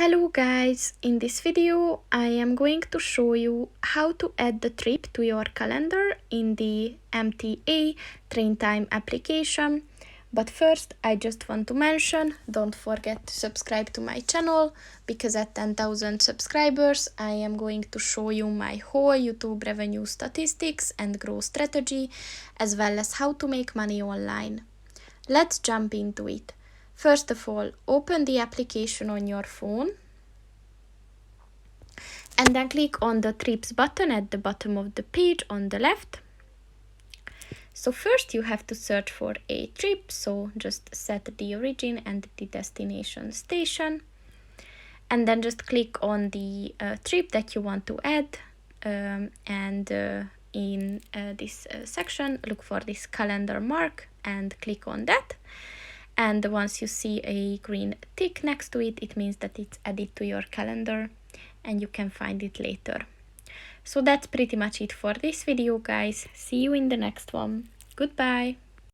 Hello guys, in this video I am going to show you how to add the trip to your calendar in the MTA TrainTime application. But first I just want to mention, don't forget to subscribe to my channel, because at 10,000 subscribers I am going to show you my whole YouTube revenue statistics and growth strategy, as well as how to make money online. Let's jump into it. First of all, open the application on your phone and then click on the trips button at the bottom of the page on the left. So first you have to search for a trip, so just set the origin and the destination station, and then just click on the trip that you want to add, in this section look for this calendar mark and click on that. And once you see a green tick next to it, it means that it's added to your calendar and you can find it later. So that's pretty much it for this video, guys. See you in the next one. Goodbye.